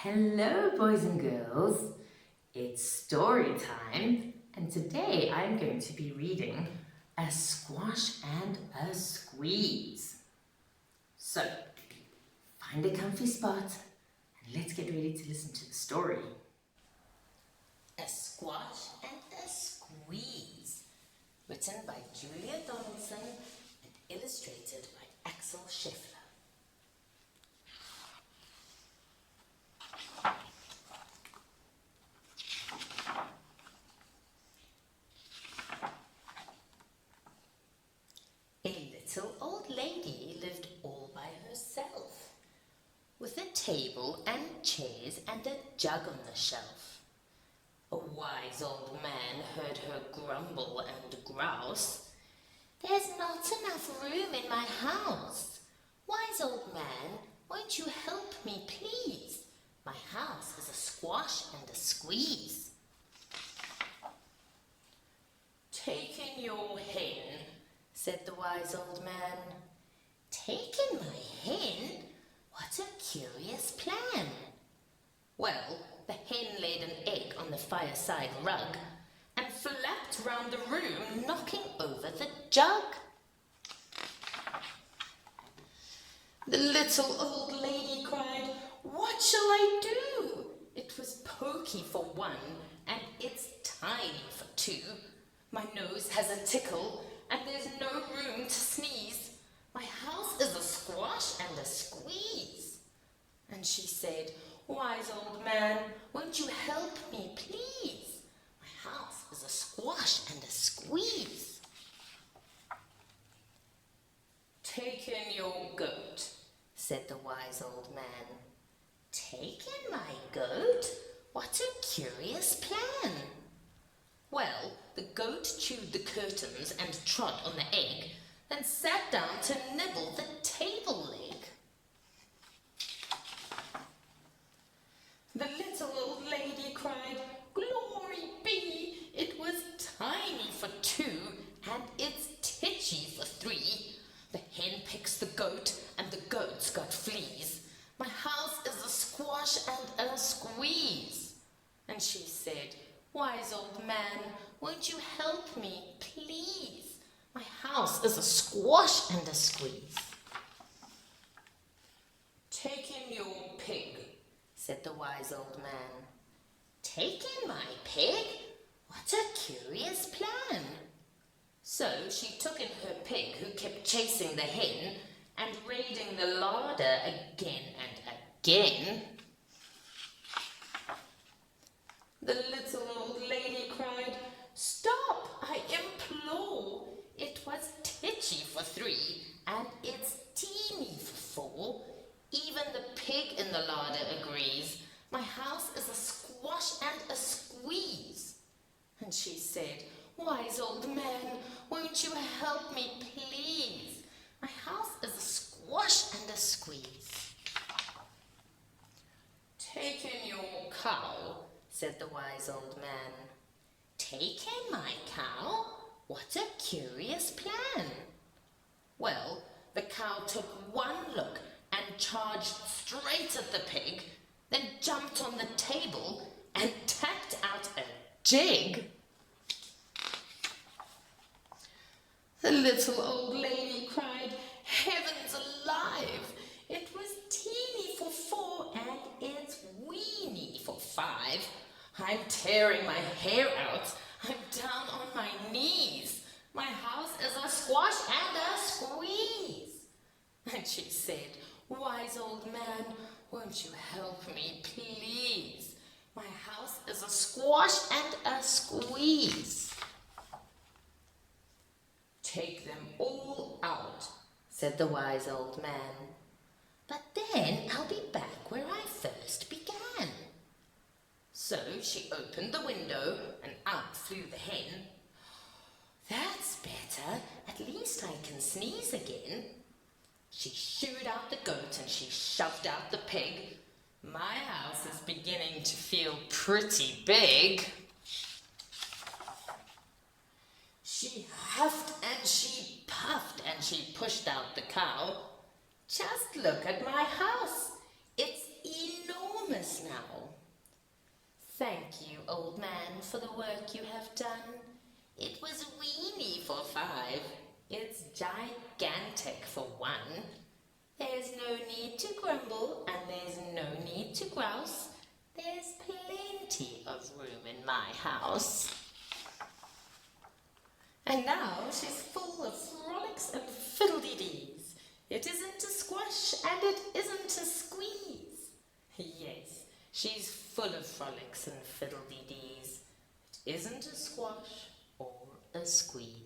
Hello, boys and girls. It's story time, and today I'm going to be reading A Squash and a Squeeze. So, find a comfy spot and let's get ready to listen to the story. A Squash and a Squeeze, written by Julia Donaldson and illustrated by Axel Scheffler. A little old lady lived all by herself, with a table and chairs and a jug on the shelf. A wise old man heard her grumble and grouse. "There's not enough room in my house. Wise old man, won't you help me, please? My house is a squash and a squeeze." "Take in your hen," said the wise old man. "Take in my hen? What a curious plan." Well, the hen laid an egg on the fireside rug and flapped round the room, knocking over the jug. The little old lady cried, "What shall I do? It was pokey for one, and it's tiny for two. My nose has a tickle, and there's no room to sneeze. My house is a squash and a squeeze." And she said, "Wise old man, won't you help me, please? My house is a squash and a squeeze." "Take in your goat," said the wise old man. "Take in my goat? What a curious plan." Well, the goat chewed the curtains and trod on the egg, then sat down to nibble the table leg. The little old lady cried, "Glory be, it was tiny for two, and it's titchy for three. The hen picks the goat, and the goat's got fleas. My house is a squash and a squeeze." And she said, "Wise old man, won't you help me, please? My house is a squash and a squeeze." "Take in your pig," said the wise old man. "Take in my pig? What a curious plan." So she took in her pig, who kept chasing the hen and raiding the larder again and again. The little old lady cried, "Stop, I implore. It was titchy for three, and it's teeny for four. Even the pig in the larder agrees. My house is a squash and a squeeze." And she said, "Wise old man, won't you help me, please? My house is a squash and a squeeze." "Take in your cow," said the wise old man. "Take in my cow? What a curious plan." Well, the cow took one look and charged straight at the pig, then jumped on the table and tapped out a jig. The little old lady cried, "Heavens alive! It was teeny for four, and it's weeny for five. I'm tearing my hair out. I'm down on my knees. My house is a squash and a squeeze." And she said, "Wise old man, won't you help me, please? My house is a squash and a squeeze." "Take them all out," said the wise old man. "But then I'll be back where I first began." So she opened the window and out flew the hen. "That's better. At least I can sneeze again." She shooed out the goat and she shoved out the pig. My house is beginning to feel pretty big. She huffed and she puffed and she pushed out the cow. "Just look at my house. It's enormous now. Thank you, old man, for the work you have done. It was weeny for 5. It's gigantic for 1. There's no need to grumble and there's no need to grouse. There's plenty of room in my house. And now she's full of frolics and fiddle-dee-dees. It isn't a squash and it isn't a squeeze. Yes, she's full of frolics and fiddle-dee-dees. It isn't a squash or a squeeze.